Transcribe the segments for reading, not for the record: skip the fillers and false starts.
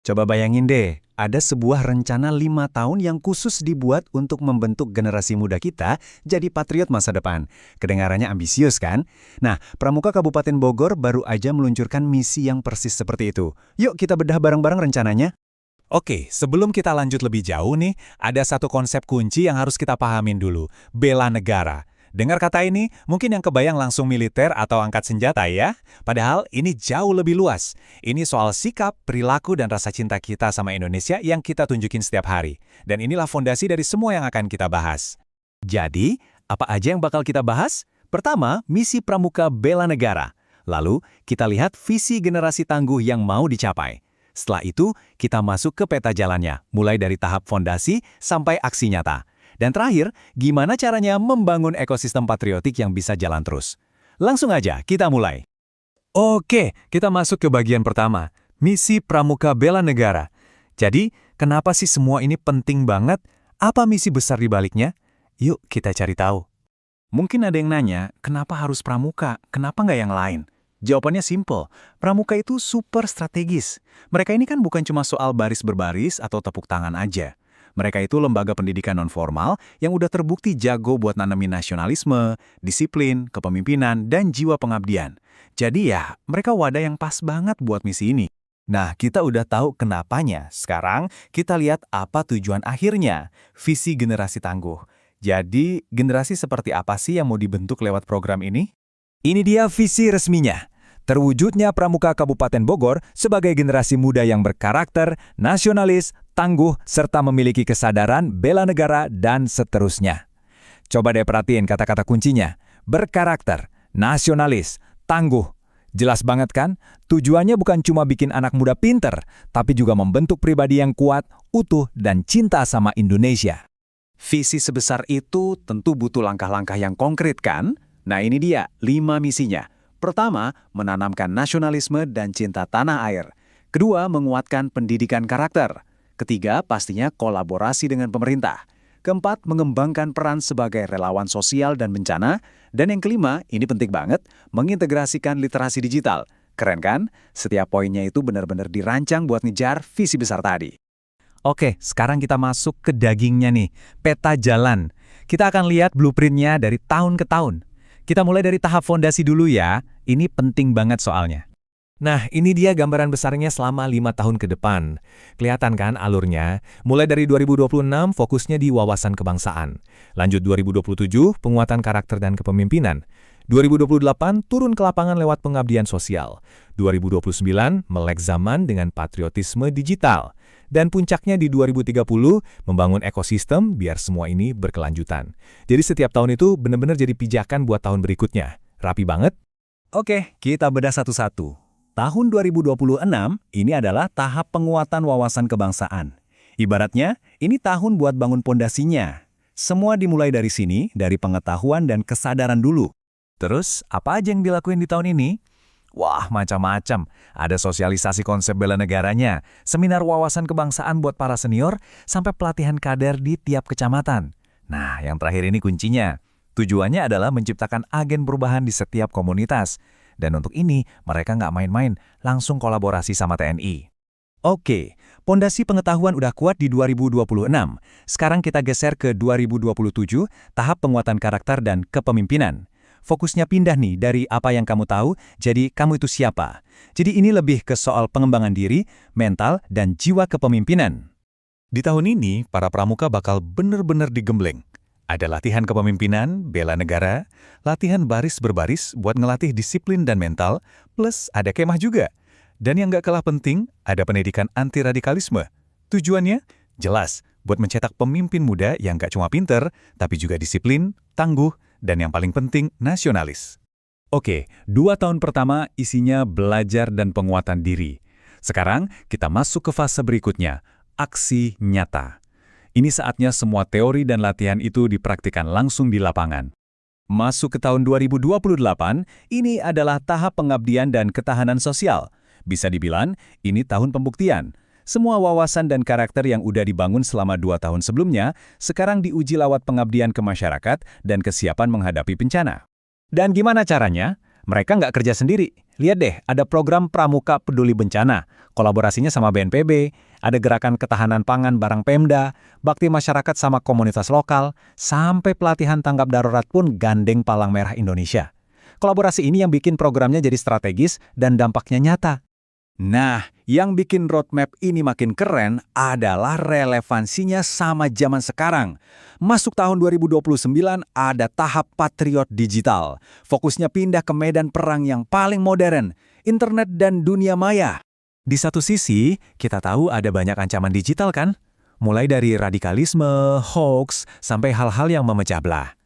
Coba bayangin deh, ada sebuah rencana 5 tahun yang khusus dibuat untuk membentuk generasi muda kita jadi patriot masa depan. Kedengarannya ambisius kan? Nah, Pramuka Kabupaten Bogor baru aja meluncurkan misi yang persis seperti itu. Yuk kita bedah bareng-bareng rencananya. Oke, sebelum kita lanjut lebih jauh nih, ada satu konsep kunci yang harus kita pahamin dulu, bela negara. Dengar kata ini, mungkin yang kebayang langsung militer atau angkat senjata ya. Padahal ini jauh lebih luas. Ini soal sikap, perilaku, dan rasa cinta kita sama Indonesia yang kita tunjukin setiap hari. Dan inilah fondasi dari semua yang akan kita bahas. Jadi, apa aja yang bakal kita bahas? Pertama, misi Pramuka Bela Negara. Lalu, kita lihat visi generasi tangguh yang mau dicapai. Setelah itu, kita masuk ke peta jalannya, mulai dari tahap fondasi sampai aksi nyata. Dan terakhir, gimana caranya membangun ekosistem patriotik yang bisa jalan terus. Langsung aja, kita mulai. Oke, kita masuk ke bagian pertama, misi Pramuka Bela Negara. Jadi, kenapa sih semua ini penting banget? Apa misi besar di baliknya? Yuk kita cari tahu. Mungkin ada yang nanya, kenapa harus Pramuka? Kenapa nggak yang lain? Jawabannya simple, Pramuka itu super strategis. Mereka ini kan bukan cuma soal baris berbaris atau tepuk tangan aja. Mereka itu lembaga pendidikan nonformal yang udah terbukti jago buat nanemin nasionalisme, disiplin, kepemimpinan, dan jiwa pengabdian. Jadi ya, mereka wadah yang pas banget buat misi ini. Nah, kita udah tahu kenapanya. Sekarang kita lihat apa tujuan akhirnya, visi generasi tangguh. Jadi, generasi seperti apa sih yang mau dibentuk lewat program ini? Ini dia visi resminya. Terwujudnya Pramuka Kabupaten Bogor sebagai generasi muda yang berkarakter, nasionalis, tangguh, serta memiliki kesadaran bela negara dan seterusnya. Coba deh perhatiin kata-kata kuncinya. Berkarakter, nasionalis, tangguh. Jelas banget kan? Tujuannya bukan cuma bikin anak muda pinter, tapi juga membentuk pribadi yang kuat, utuh, dan cinta sama Indonesia. Visi sebesar itu tentu butuh langkah-langkah yang konkret kan? Nah ini dia, 5 misinya. Pertama, menanamkan nasionalisme dan cinta tanah air. Kedua, menguatkan pendidikan karakter. Ketiga, pastinya kolaborasi dengan pemerintah. Keempat, mengembangkan peran sebagai relawan sosial dan bencana. Dan yang kelima, ini penting banget, mengintegrasikan literasi digital. Keren kan? Setiap poinnya itu benar-benar dirancang buat ngejar visi besar tadi. Oke, sekarang kita masuk ke dagingnya nih, peta jalan. Kita akan lihat blueprintnya dari tahun ke tahun. Kita mulai dari tahap fondasi dulu ya, ini penting banget soalnya. Nah, ini dia gambaran besarnya selama 5 tahun ke depan. Kelihatan kan alurnya? Mulai dari 2026 fokusnya di wawasan kebangsaan. Lanjut 2027 penguatan karakter dan kepemimpinan. 2028 turun ke lapangan lewat pengabdian sosial. 2029 melek zaman dengan patriotisme digital. Dan puncaknya di 2030 membangun ekosistem biar semua ini berkelanjutan. Jadi setiap tahun itu benar-benar jadi pijakan buat tahun berikutnya. Rapi banget? Oke, kita bedah satu-satu. Tahun 2026 ini adalah tahap penguatan wawasan kebangsaan. Ibaratnya, ini tahun buat bangun pondasinya. Semua dimulai dari sini, dari pengetahuan dan kesadaran dulu. Terus, apa aja yang dilakuin di tahun ini? Wah, macam-macam. Ada sosialisasi konsep bela negaranya, seminar wawasan kebangsaan buat para senior, sampai pelatihan kader di tiap kecamatan. Nah, yang terakhir ini kuncinya. Tujuannya adalah menciptakan agen perubahan di setiap komunitas. Dan untuk ini, mereka nggak main-main, langsung kolaborasi sama TNI. Oke, pondasi pengetahuan udah kuat di 2026. Sekarang kita geser ke 2027, tahap penguatan karakter dan kepemimpinan. Fokusnya pindah nih dari apa yang kamu tahu, jadi kamu itu siapa. Jadi ini lebih ke soal pengembangan diri, mental, dan jiwa kepemimpinan. Di tahun ini, para pramuka bakal bener-bener digembleng. Ada latihan kepemimpinan, bela negara, latihan baris berbaris buat ngelatih disiplin dan mental, plus ada kemah juga. Dan yang nggak kalah penting, ada pendidikan anti-radikalisme. Tujuannya? Jelas, buat mencetak pemimpin muda yang nggak cuma pinter, tapi juga disiplin, tangguh, dan yang paling penting, nasionalis. Oke, 2 tahun pertama isinya belajar dan penguatan diri. Sekarang kita masuk ke fase berikutnya, aksi nyata. Ini saatnya semua teori dan latihan itu dipraktikkan langsung di lapangan. Masuk ke tahun 2028, ini adalah tahap pengabdian dan ketahanan sosial. Bisa dibilang, ini tahun pembuktian. Semua wawasan dan karakter yang udah dibangun selama 2 tahun sebelumnya, sekarang diuji lewat pengabdian ke masyarakat dan kesiapan menghadapi bencana. Dan gimana caranya? Mereka nggak kerja sendiri. Lihat deh, ada program Pramuka Peduli Bencana, kolaborasinya sama BNPB, ada gerakan ketahanan pangan bareng Pemda, bakti masyarakat sama komunitas lokal, sampai pelatihan tanggap darurat pun gandeng Palang Merah Indonesia. Kolaborasi ini yang bikin programnya jadi strategis dan dampaknya nyata. Nah, yang bikin roadmap ini makin keren adalah relevansinya sama zaman sekarang. Masuk tahun 2029 ada tahap Patriot Digital. Fokusnya pindah ke medan perang yang paling modern, internet dan dunia maya. Di satu sisi, kita tahu ada banyak ancaman digital kan? Mulai dari radikalisme, hoax, sampai hal-hal yang memecah belah.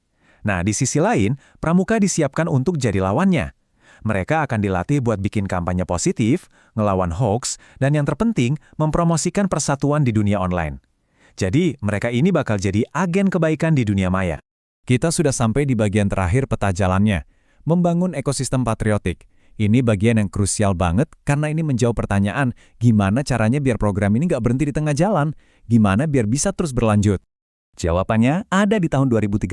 Nah, di sisi lain, Pramuka disiapkan untuk jadi lawannya. Mereka akan dilatih buat bikin kampanye positif, ngelawan hoax, dan yang terpenting, mempromosikan persatuan di dunia online. Jadi, mereka ini bakal jadi agen kebaikan di dunia maya. Kita sudah sampai di bagian terakhir peta jalannya, membangun ekosistem patriotik. Ini bagian yang krusial banget karena ini menjawab pertanyaan, gimana caranya biar program ini nggak berhenti di tengah jalan? Gimana biar bisa terus berlanjut? Jawabannya ada di tahun 2030,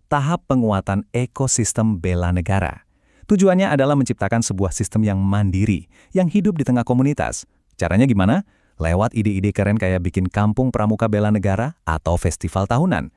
tahap penguatan ekosistem bela negara. Tujuannya adalah menciptakan sebuah sistem yang mandiri, yang hidup di tengah komunitas. Caranya gimana? Lewat ide-ide keren kayak bikin kampung pramuka bela negara atau festival tahunan.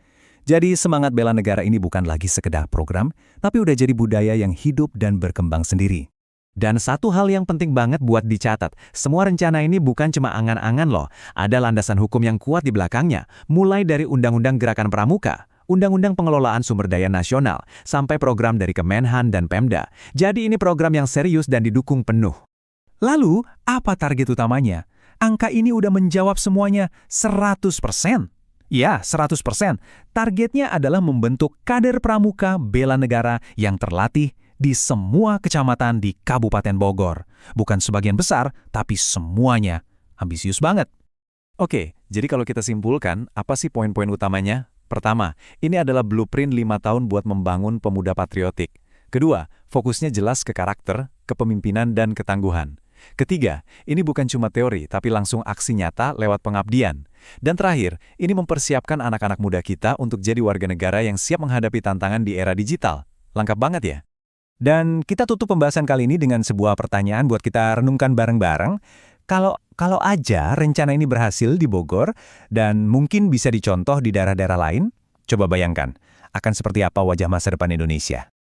Jadi semangat bela negara ini bukan lagi sekedar program, tapi udah jadi budaya yang hidup dan berkembang sendiri. Dan satu hal yang penting banget buat dicatat, semua rencana ini bukan cuma angan-angan loh, ada landasan hukum yang kuat di belakangnya, mulai dari Undang-Undang Gerakan Pramuka, Undang-Undang Pengelolaan Sumber Daya Nasional, sampai program dari Kemenhan dan Pemda. Jadi ini program yang serius dan didukung penuh. Lalu, apa target utamanya? Angka ini udah menjawab semuanya 100%. Ya, 100%. Targetnya adalah membentuk kader pramuka bela negara yang terlatih di semua kecamatan di Kabupaten Bogor. Bukan sebagian besar, tapi semuanya. Ambisius banget. Oke, jadi kalau kita simpulkan, apa sih poin-poin utamanya? Pertama, ini adalah blueprint 5 tahun buat membangun pemuda patriotik. Kedua, fokusnya jelas ke karakter, kepemimpinan, dan ketangguhan. Ketiga, ini bukan cuma teori, tapi langsung aksi nyata lewat pengabdian. Dan terakhir, ini mempersiapkan anak-anak muda kita untuk jadi warga negara yang siap menghadapi tantangan di era digital. Lengkap banget ya? Dan kita tutup pembahasan kali ini dengan sebuah pertanyaan buat kita renungkan bareng-bareng. Kalau aja rencana ini berhasil di Bogor dan mungkin bisa dicontoh di daerah-daerah lain, coba bayangkan, akan seperti apa wajah masa depan Indonesia.